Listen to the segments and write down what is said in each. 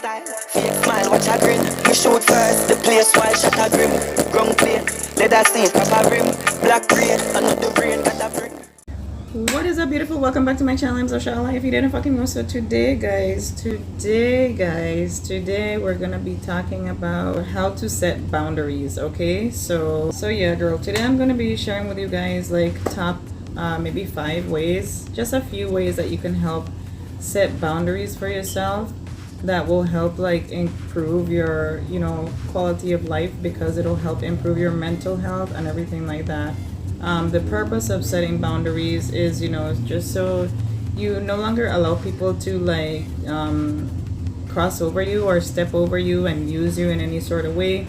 style, fake smile, watch a grin. We shoot first, the place while shot a grim. Ground plate, leather seat, papa rim. Black braid, another brain, got a brick. What is up, beautiful? Welcome back to my channel. I'm Zoshala. If you didn't fucking know, so today we're gonna be talking about how to set boundaries. Okay, so yeah, girl, today I'm gonna be sharing with you guys like top maybe 5 ways, just a few ways that you can help set boundaries for yourself that will help like improve your quality of life, because it'll help improve your mental health and everything like that. The purpose of setting boundaries is, just so you no longer allow people to like cross over you or step over you and use you in any sort of way,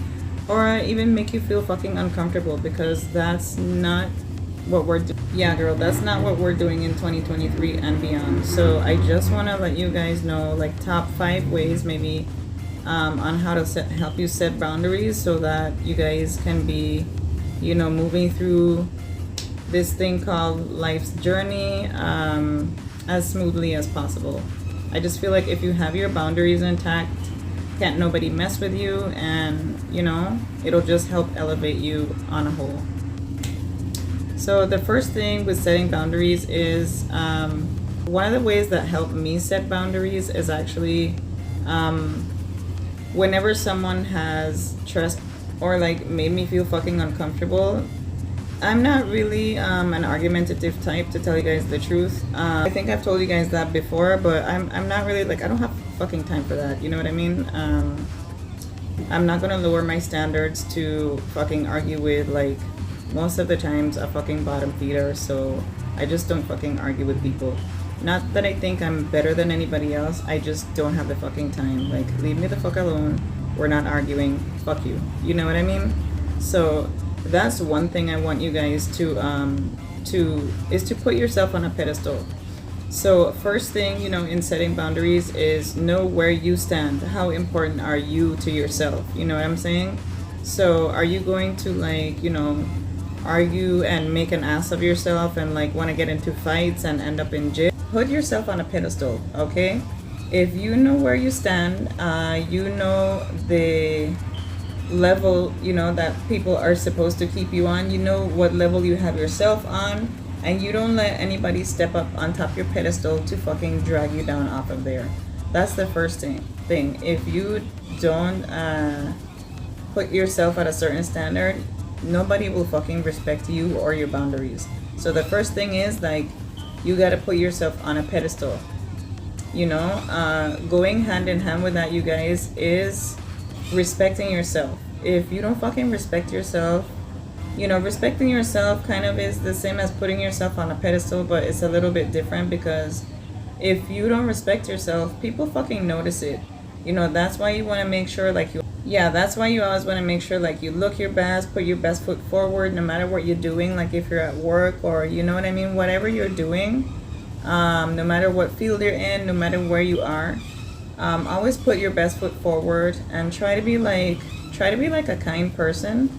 or even make you feel fucking uncomfortable, because that's not what we're doing. Yeah, girl, that's not what we're doing in 2023 and beyond. So I just want to let you guys know like top 5 ways maybe on how to help you set boundaries, so that you guys can be moving through this thing called life's journey as smoothly as possible. I just feel like if you have your boundaries intact, can't nobody mess with you, and it'll just help elevate you on a whole. So the first thing with setting boundaries is one of the ways that helped me set boundaries is actually whenever someone has trust or like made me feel fucking uncomfortable. I'm not really an argumentative type, to tell you guys the truth. I think I've told you guys that before, but I'm not really like, I don't have fucking time for that, you know what I mean? I'm not gonna lower my standards to fucking argue with, like, most of the times a fucking bottom feeder, so I just don't fucking argue with people. Not that I think I'm better than anybody else, I just don't have the fucking time. Like, leave me the fuck alone. We're not arguing. Fuck you. You know what I mean? So that's one thing I want you guys to put yourself on a pedestal. So first thing, in setting boundaries is know where you stand. How important are you to yourself? You know what I'm saying? So are you going to like, argue and make an ass of yourself and like want to get into fights and end up in jail? Put yourself on a pedestal, okay? If you know where you stand, you know the level, that people are supposed to keep you on, you know what level you have yourself on, and you don't let anybody step up on top of your pedestal to fucking drag you down off of there. That's the first thing. If you don't put yourself at a certain standard, nobody will fucking respect you or your boundaries. So the first thing is like, you gotta put yourself on a pedestal. Going hand in hand with that, you guys, is respecting yourself. If you don't fucking respect yourself, respecting yourself kind of is the same as putting yourself on a pedestal, but it's a little bit different, because if you don't respect yourself, people fucking notice it. That's why you want to make sure that's why you always want to make sure like you look your best, put your best foot forward, no matter what you're doing. Like if you're at work, or whatever you're doing, no matter what field you're in, no matter where you are, always put your best foot forward and try to be like a kind person,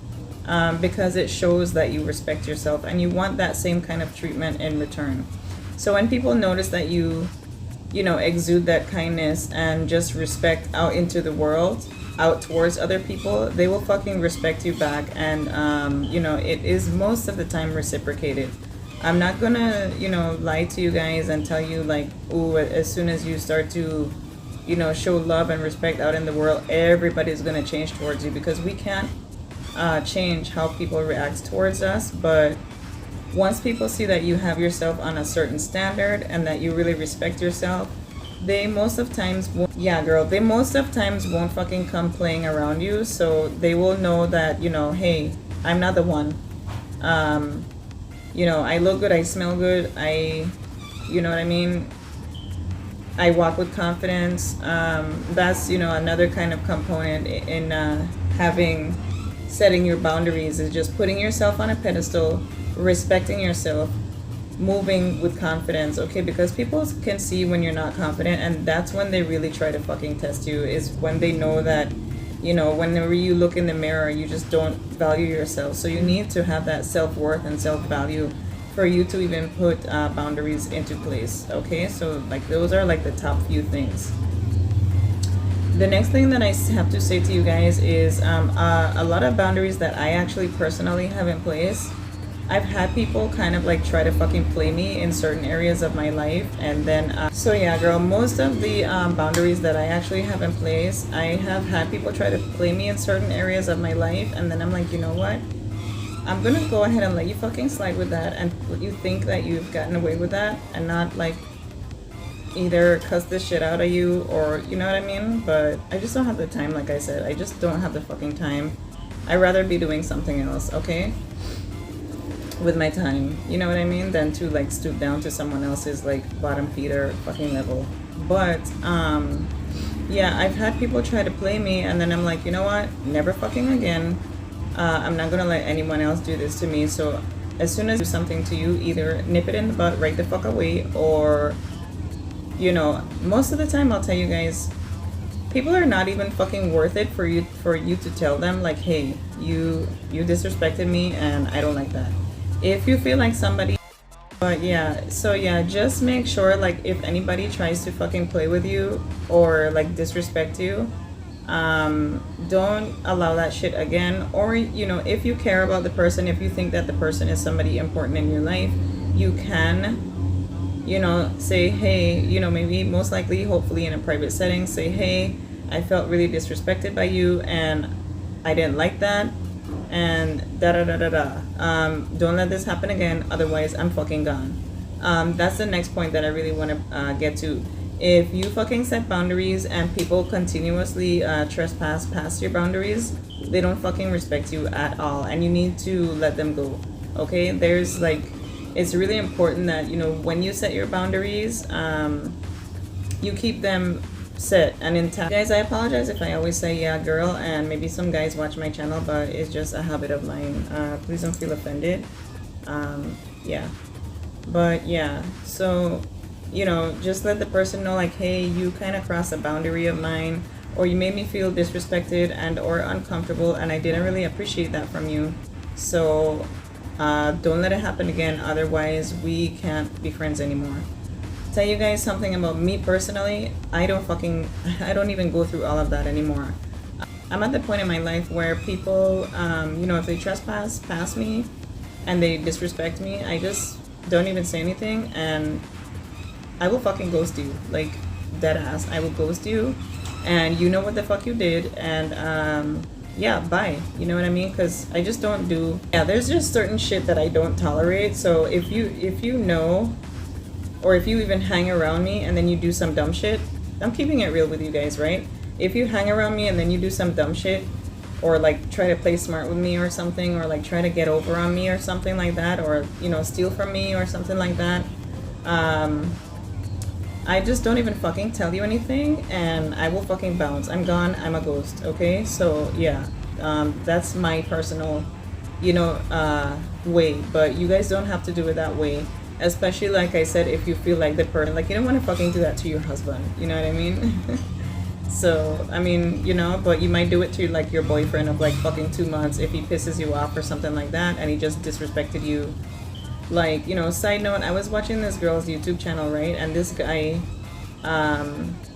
because it shows that you respect yourself and you want that same kind of treatment in return. So when people notice that you exude that kindness and just respect out into the world, out towards other people, they will fucking respect you back, and it is most of the time reciprocated. I'm not gonna lie to you guys and tell you like, ooh, as soon as you start to show love and respect out in the world, everybody's gonna change towards you, because we can't change how people react towards us. But once people see that you have yourself on a certain standard and that you really respect yourself, they most of times won't fucking come playing around you. So they will know that, hey, I'm not the one. I look good, I smell good, you know what I mean? I walk with confidence. That's, another kind of component in setting your boundaries, is just putting yourself on a pedestal, respecting yourself, moving with confidence, okay? Because people can see when you're not confident, and that's when they really try to fucking test you, is when they know that, whenever you look in the mirror, you just don't value yourself. So you need to have that self-worth and self-value for you to even put boundaries into place, okay? So like those are like the top few things. the next thing that I have to say to you guys is a lot of boundaries that I actually personally have in place. I've had people kind of like try to fucking play me in certain areas of my life, and then so yeah, girl, most of the boundaries that I actually have in place, I have had people try to play me in certain areas of my life, and then I'm like, you know what? I'm gonna go ahead and let you fucking slide with that, and you think that you've gotten away with that, and not like either cuss this shit out of you, or you know what I mean. But I just don't have the time. Like I said, I just don't have the fucking time. I'd rather be doing something else, okay, with my time, you know what I mean, than to like stoop down to someone else's like bottom feeder fucking level. But yeah, I've had people try to play me, and then I'm like, you know what, never fucking again. I'm not gonna let anyone else do this to me. So as soon as I do something to you, either nip it in the butt right the fuck away, or you know, most of the time I'll tell you guys, people are not even fucking worth it for you to tell them like, hey, you disrespected me and I don't like that. If you feel like somebody, but yeah, so yeah, just make sure like if anybody tries to fucking play with you or like disrespect you, don't allow that shit again. Or you know, if you care about the person, if you think that the person is somebody important in your life, you can, you know, say, hey, you know, maybe most likely, hopefully in a private setting, say, hey, I felt really disrespected by you and I didn't like that, and da da da da da. Don't let this happen again, otherwise I'm fucking gone. That's the next point that I really want to get to. If you fucking set boundaries and people continuously trespass past your boundaries, they don't fucking respect you at all, and you need to let them go. Okay, there's like, it's really important that, you know, when you set your boundaries, you keep them set and intact. Guys, I apologize if I always say yeah girl, and maybe some guys watch my channel, but it's just a habit of mine. Please don't feel offended. Yeah, but yeah, so you know, just let the person know like, hey, you kind of crossed a boundary of mine, or you made me feel disrespected and or uncomfortable, and I didn't really appreciate that from you. So don't let it happen again, otherwise we can't be friends anymore. Tell you guys something about me personally, I don't even go through all of that anymore. I'm at the point in my life where people, you know, if they trespass past me and they disrespect me, I just don't even say anything, and I will fucking ghost you, like dead ass. I will ghost you, and you know what the fuck you did, and yeah, bye. You know what I mean? Because I just don't do. Yeah, there's just certain shit that I don't tolerate. So if you know, or if you even hang around me and then you do some dumb shit, I'm keeping it real with you guys, right? If you hang around me and then you do some dumb shit, or like try to play smart with me or something, or like try to get over on me or something like that, or you know, steal from me or something like that, I just don't even fucking tell you anything, and I will fucking bounce. I'm gone. I'm a ghost. Okay, so yeah, that's my personal, you know, way. But you guys don't have to do it that way. Especially like I said, if you feel like the person, like you don't want to fucking do that to your husband. You know what I mean? So I mean, you know, but you might do it to like your boyfriend of like fucking 2 months if he pisses you off or something like that, and he just disrespected you. Like, you know, side note, I was watching this girl's YouTube channel, right? And this guy,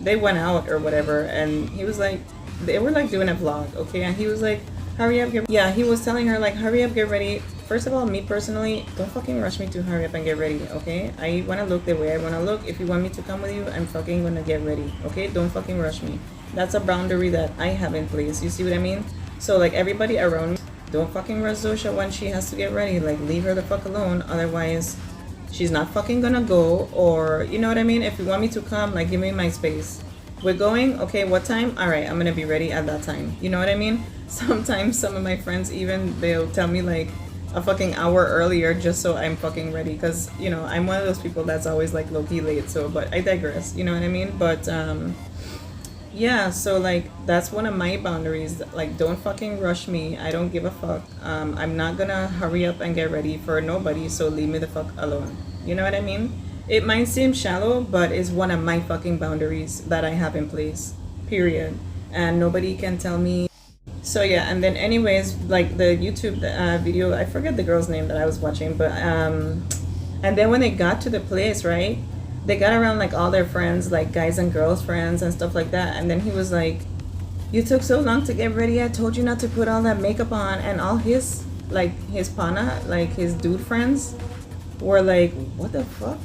they went out or whatever, and he was like, they were like doing a vlog, okay? And he was like, hurry up, get, yeah, he was telling her like, hurry up, get ready. First of all, me personally, don't fucking rush me to hurry up and get ready, okay? I want to look the way I want to look. If you want me to come with you, I'm fucking going to get ready, okay? Don't fucking rush me. That's a boundary that I have in place. You see what I mean? So like everybody around me, don't fucking rush Zosha when she has to get ready. Like, leave her the fuck alone. Otherwise, she's not fucking gonna go. Or, you know what I mean? If you want me to come, like, give me my space. We're going? Okay, what time? Alright, I'm gonna be ready at that time. You know what I mean? Sometimes some of my friends even, they'll tell me, like, a fucking hour earlier just so I'm fucking ready. Because, you know, I'm one of those people that's always, like, low-key late. So, but I digress. You know what I mean? But, yeah, so like that's one of my boundaries. Like, don't fucking rush me. I don't give a fuck. I'm not gonna hurry up and get ready for nobody, so leave me the fuck alone. You know what I mean? It might seem shallow, but it's one of my fucking boundaries that I have in place, period. And nobody can tell me. So yeah, and then anyways, like the YouTube video, I forget the girl's name that I was watching, but and then when they got to the place, right, they got around like all their friends, like guys and girls friends and stuff like that, and then he was like, You took so long to get ready. I told you not to put all that makeup on. And all his, like, his pana, like, his dude friends were like, what the fuck?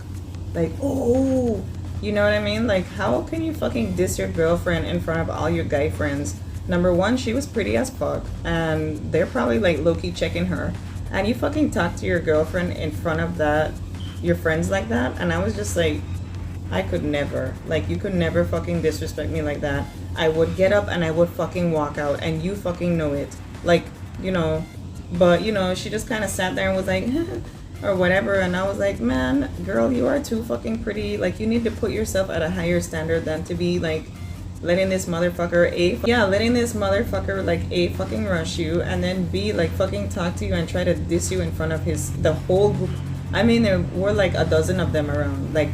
Like, oh, you know what I mean? Like, how can you fucking diss your girlfriend in front of all your guy friends? Number one, she was pretty as fuck. And they're probably, like, low-key checking her. And you fucking talk to your girlfriend in front of that, your friends like that. And I was just like, I could never. Like, you could never fucking disrespect me like that. I would get up and I would fucking walk out, and you fucking know it. Like, you know, but, you know, she just kind of sat there and was like, or whatever. And I was like, man, girl, you are too fucking pretty. Like, you need to put yourself at a higher standard than to be, like, letting this motherfucker letting this motherfucker, like, A, fucking rush you, and then B, like, fucking talk to you and try to diss you in front of the whole group. I mean, there were, like, a dozen of them around. Like,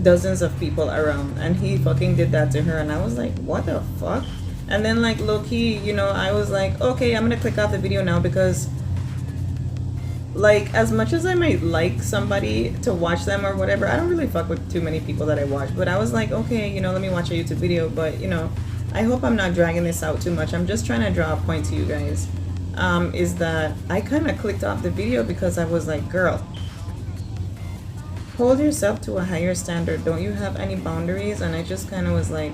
dozens of people around, and he fucking did that to her, and I was like, what the fuck? And then, like, low-key, you know, I was like, okay, I'm gonna click off the video now, because, like, as much as I might like somebody to watch them or whatever, I don't really fuck with too many people that I watch. But I was like, okay, you know, let me watch a YouTube video. But, you know, I hope I'm not dragging this out too much. I'm just trying to draw a point to you guys, is that I kind of clicked off the video because I was like, girl, hold yourself to a higher standard. Don't you have any boundaries? And I just kind of was like,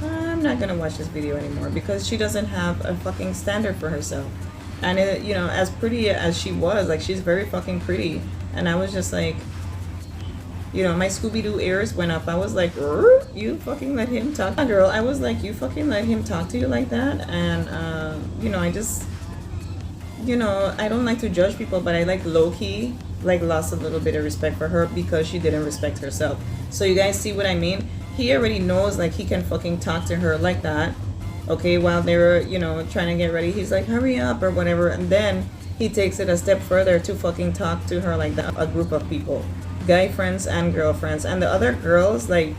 I'm not gonna watch this video anymore, because she doesn't have a fucking standard for herself. And it, you know, as pretty as she was, like, she's very fucking pretty. And I was just like, you know, my Scooby-Doo ears went up. I was like, you fucking let him talk, girl. I was like, you fucking let him talk to you like that? And you know, I just, you know, I don't like to judge people, but I, like, low-key, like, lost a little bit of respect for her because she didn't respect herself. So you guys see what I mean? He already knows, like, he can fucking talk to her like that, okay, while they were, you know, trying to get ready. He's like, hurry up or whatever, and then he takes it a step further to fucking talk to her like that. A group of people, guy friends and girlfriends, and the other girls, like,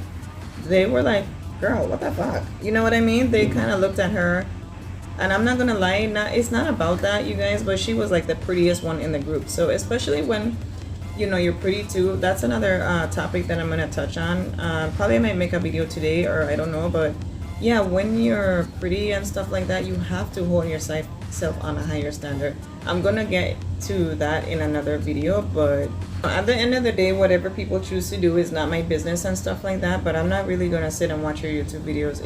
they were like, girl, what the fuck? You know what I mean? They kind of looked at her. And I'm not gonna lie, it's not about that, you guys, but she was, like, the prettiest one in the group. So especially when, you know, you're pretty too, that's another topic that I'm gonna touch on. Probably I might make a video today, or I don't know, but yeah, when you're pretty and stuff like that, you have to hold yourself on a higher standard. I'm gonna get to that in another video, but at the end of the day, whatever people choose to do is not my business and stuff like that. But I'm not really gonna sit and watch your YouTube videos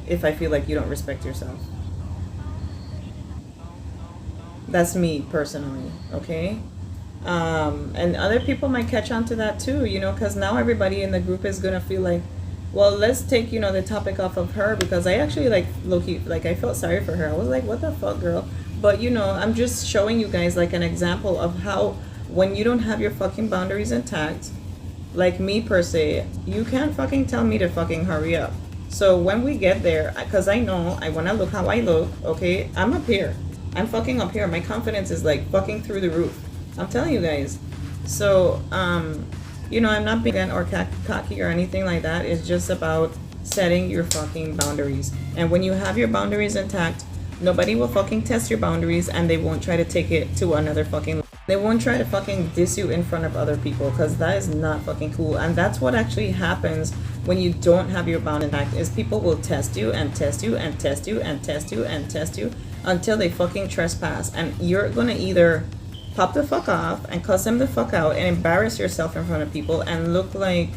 if I feel like you don't respect yourself. That's me personally, okay? And other people might catch on to that too, you know, because now everybody in the group is gonna feel like, well, let's take, you know, the topic off of her, because I actually, like, low-key, like, I felt sorry for her. I was like, what the fuck, girl? But, you know, I'm just showing you guys, like, an example of how when you don't have your fucking boundaries intact, like me per se, you can't fucking tell me to fucking hurry up. So when we get there, because I know I want to look how I look, okay? I'm up here. I'm fucking up here. My confidence is, like, fucking through the roof. I'm telling you guys. So, you know, I'm not being or cocky or anything like that. It's just about setting your fucking boundaries. And when you have your boundaries intact, nobody will fucking test your boundaries, and they won't try to take it to another fucking... They won't try to fucking diss you in front of other people, because that is not fucking cool. And that's what actually happens when you don't have your boundaries intact, is people will test you and test you and test you and test you and test you until they fucking trespass. And you're gonna either pop the fuck off and cuss them the fuck out and embarrass yourself in front of people and look like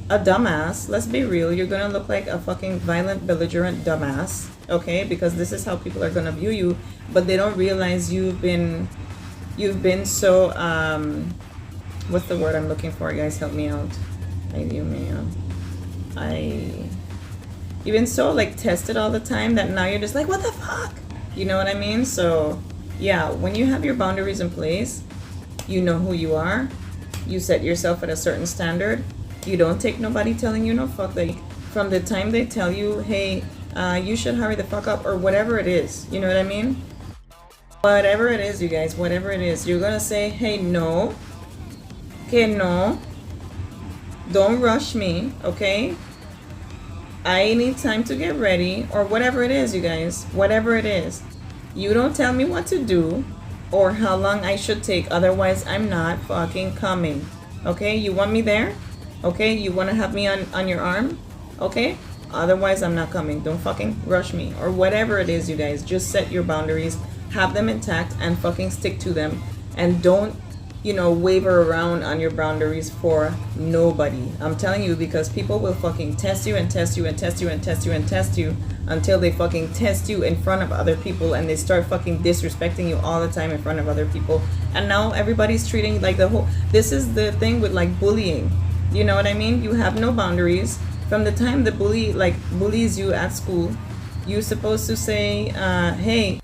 a dumbass. Let's be real, you're gonna look like a fucking violent, belligerent dumbass, okay? Because this is how people are gonna view you, but they don't realize you've been so, what's the word I'm looking for, guys? Help me out. You've been so, like, tested all the time that now you're just like, what the fuck? You know what I mean? So yeah, when you have your boundaries in place, you know who you are. You set yourself at a certain standard. You don't take nobody telling you no fuck. Like, from the time they tell you, hey, you should hurry the fuck up, or whatever it is. You know what I mean? Whatever it is, you guys, whatever it is, you're gonna say, hey, no. Okay, no. Don't rush me, okay? I need time to get ready, or whatever it is, you guys. Whatever it is. You don't tell me what to do or how long I should take, otherwise I'm not fucking coming. Okay? You want me there? Okay? You want to have me on your arm? Okay? Otherwise, I'm not coming. Don't fucking rush me. Or whatever it is, you guys. Just set your boundaries. Have them intact and fucking stick to them. And don't, waver around on your boundaries for nobody. I'm telling you, because people will fucking test you and test you and test you and test you and test you until they fucking test you in front of other people, and they start fucking disrespecting you all the time in front of other people. And now everybody's treating like this is the thing with like bullying. You know what I mean? You have no boundaries. From the time the bully like bullies you at school, you're supposed to say, hey,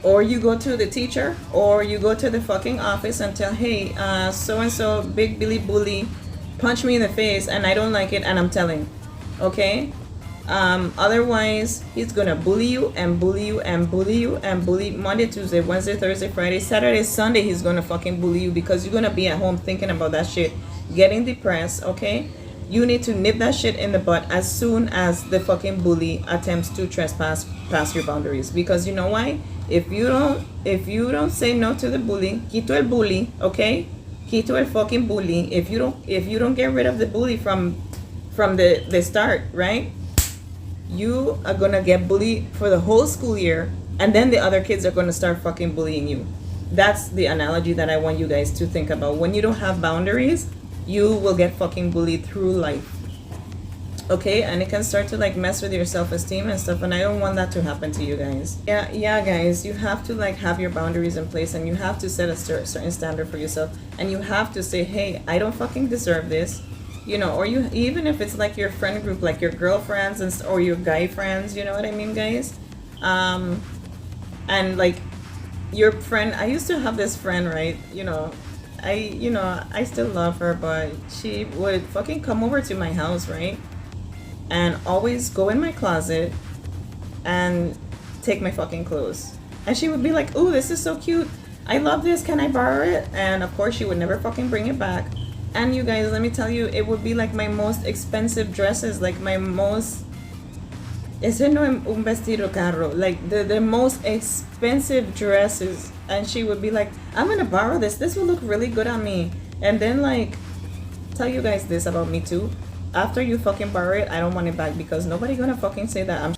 or you go to the teacher, or you go to the fucking office and tell, hey, so and so, big Billy bully, punch me in the face, and I don't like it, and I'm telling, okay? Otherwise, he's gonna bully you and bully you and bully you and bully Monday, Tuesday, Wednesday, Thursday, Friday, Saturday, Sunday. He's gonna fucking bully you because you're gonna be at home thinking about that shit, getting depressed, okay? You need to nip that shit in the butt as soon as the fucking bully attempts to trespass past your boundaries. Because you know why? If you don't say no to the bully, quito el bully, okay? Quito el fucking bully. If you don't get rid of the bully from the start, right? You are gonna get bullied for the whole school year, and then the other kids are gonna start fucking bullying you. That's the analogy that I want you guys to think about. When you don't have boundaries, you will get fucking bullied through life. Okay, and it can start to like mess with your self-esteem and stuff, and I don't want that to happen to you guys. Yeah guys, you have to like have your boundaries in place, and you have to set a certain standard for yourself, and you have to say, hey, I don't fucking deserve this, or you, even if it's like your friend group, like your girlfriends or your guy friends, you know what I mean, guys? And like your friend, I used to have this friend, right? I still love her, but she would fucking come over to my house, right? And always go in my closet and take my fucking clothes. And she would be like, "Ooh, this is so cute. I love this. Can I borrow it?" And of course, she would never fucking bring it back. And you guys, let me tell you, it would be like my most expensive dresses, like my most... Ese no es un vestido caro. Like the most expensive dresses. And she would be like, "I'm gonna borrow this. This will look really good on me." And then like, tell you guys this about me too. After you fucking borrow it, I don't want it back, because nobody gonna fucking say that I'm...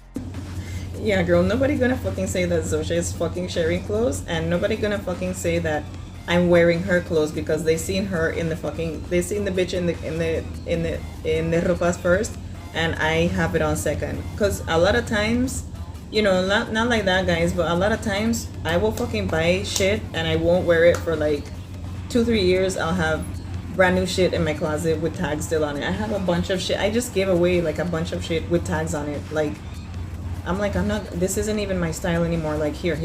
Yeah, girl, nobody gonna fucking say that Zosha is fucking sharing clothes, and nobody gonna fucking say that I'm wearing her clothes, because they seen her in the fucking... They seen the bitch in the ropas first, and I have it on second. Because a lot of times, not like that, guys, but a lot of times I will fucking buy shit and I won't wear it for like 2-3 years. I'll have brand new shit in my closet with tags still on it. I have a bunch of shit. I just gave away like a bunch of shit with tags on it. Like, I'm not, this isn't even my style anymore. Like, here.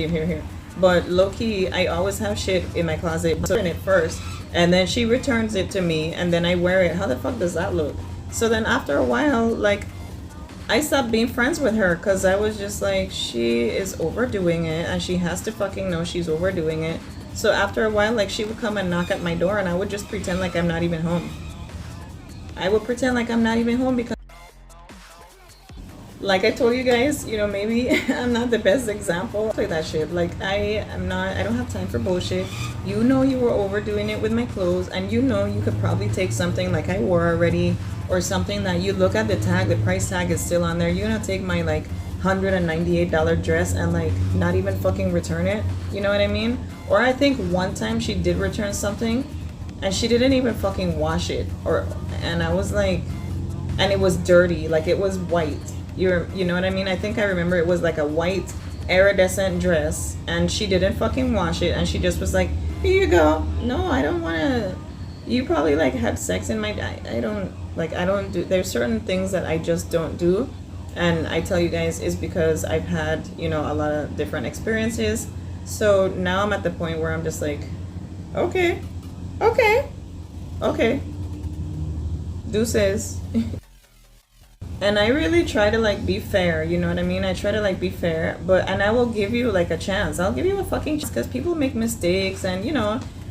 But low-key, I always have shit in my closet. So in it first, and then she returns it to me, and then I wear it. How the fuck does that look? So then after a while, like, I stopped being friends with her, because I was just like, she is overdoing it, and she has to fucking know she's overdoing it. So after a while, like, she would come and knock at my door, and I would just pretend like I'm not even home. I would pretend like I'm not even home, because, like I told you guys, maybe I'm not the best example. Play that shit. Like, I don't have time for bullshit. You were overdoing it with my clothes, and you could probably take something like I wore already, or something that you look at the tag, the price tag is still on there. You're gonna take my like $198 dress and like not even fucking return it. You know what I mean? Or I think one time she did return something, and she didn't even fucking wash it, and I was like, and it was dirty, like it was white. You know what I mean? I think I remember it was like a white iridescent dress, and she didn't fucking wash it, and she just was like, "Here you go." No, I don't want to. You probably like had sex in my... I don't do... There's certain things that I just don't do, and I tell you guys is because I've had, a lot of different experiences. So now I'm at the point where I'm just like, okay, deuces. And I really try to like be fair, you know what I mean? I try to like be fair, and I will give you like a chance. I'll give you a fucking chance, because people make mistakes, and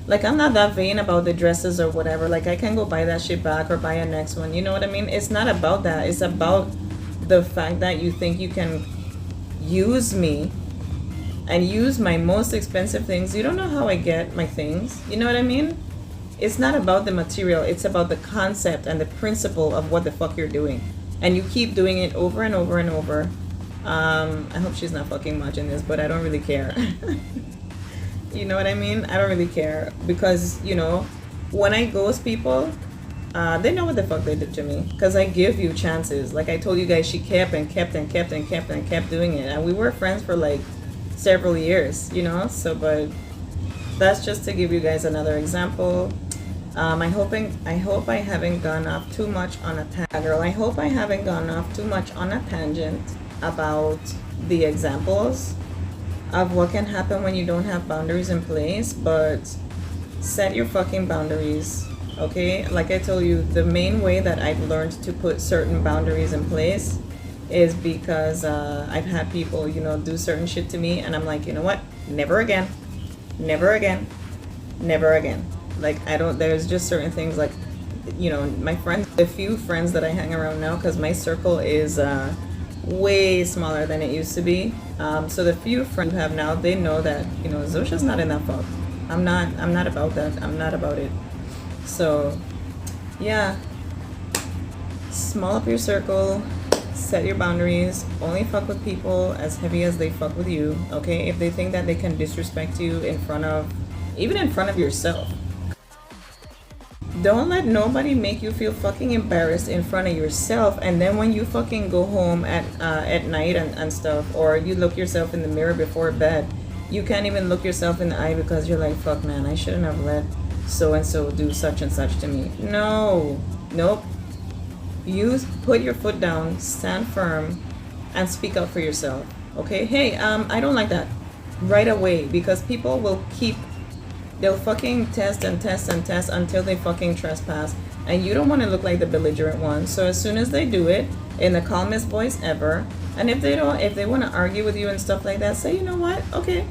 like, I'm not that vain about the dresses or whatever. Like, I can go buy that shit back or buy a next one. You know what I mean? It's not about that. It's about the fact that you think you can use me and use my most expensive things. You don't know how I get my things. You know what I mean? It's not about the material. It's about the concept and the principle of what the fuck you're doing. and you keep doing it over and over and over. I hope she's not fucking watching this, but I don't really care. You know what I mean? I don't really care because, you know, when I ghost people, they know what the fuck they did to me because I give you chances. Like I told you guys, she kept and kept and kept and kept and kept doing it, and we were friends for like several years, you know. So, but that's just to give you guys another example. I hope I haven't gone off too much on a girl. I hope I haven't gone off too much on a tangent about the examples of what can happen when you don't have boundaries in place, but set your fucking boundaries, okay? Like I told you, the main way that I've learned to put certain boundaries in place is because I've had people, you know, do certain shit to me, and I'm like, you know what? Never again. Never again. Never again. Like, I don't, there's just certain things like, you know, my friends, the few friends that I hang around now, because my circle is way smaller than it used to be. So the few friends I have now, they know that, you know, Zosha's not in that fuck. I'm not about that. I'm not about it. So, yeah. Small up your circle. Set your boundaries. Only fuck with people as heavy as they fuck with you, okay? If they think that they can disrespect you in front of, even in front of yourself. Don't let nobody make you feel fucking embarrassed in front of yourself, and then when you fucking go home at night and stuff, or you look yourself in the mirror before bed, you can't even look yourself in the eye because you're like, fuck man, I shouldn't have let so and so do such and such to me. No, nope. You put your foot down, stand firm, and speak up for yourself. Okay? Hey, I don't like that. Right away, because people will keep, they'll fucking test and test and test until they fucking trespass, and you don't want to look like the belligerent one. So as soon as they do it in the calmest voice ever, and if they want to argue with you and stuff like that, say, you know what, okay,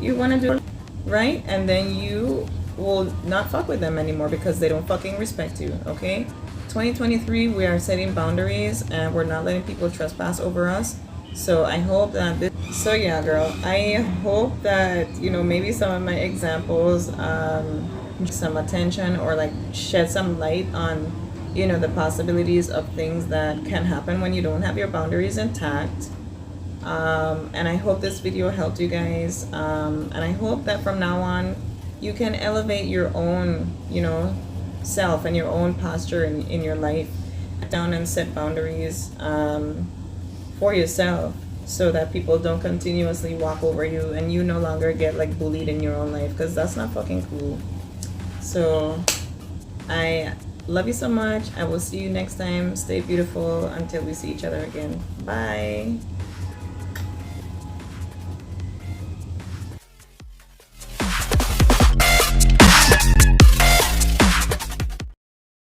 you want to do it, right? And then you will not fuck with them anymore because they don't fucking respect you. Okay? 2023, we are setting boundaries and we're not letting people trespass over us. So I hope that this, so yeah girl, I hope that, you know, maybe some of my examples some attention or like shed some light on, you know, the possibilities of things that can happen when you don't have your boundaries intact. And I hope this video helped you guys, and I hope that from now on you can elevate your own, you know, self and your own posture in your life down and set boundaries for yourself, so that people don't continuously walk over you and you no longer get like bullied in your own life, because that's not fucking cool. So I love you so much. I will see you next time. Stay beautiful until we see each other again. Bye.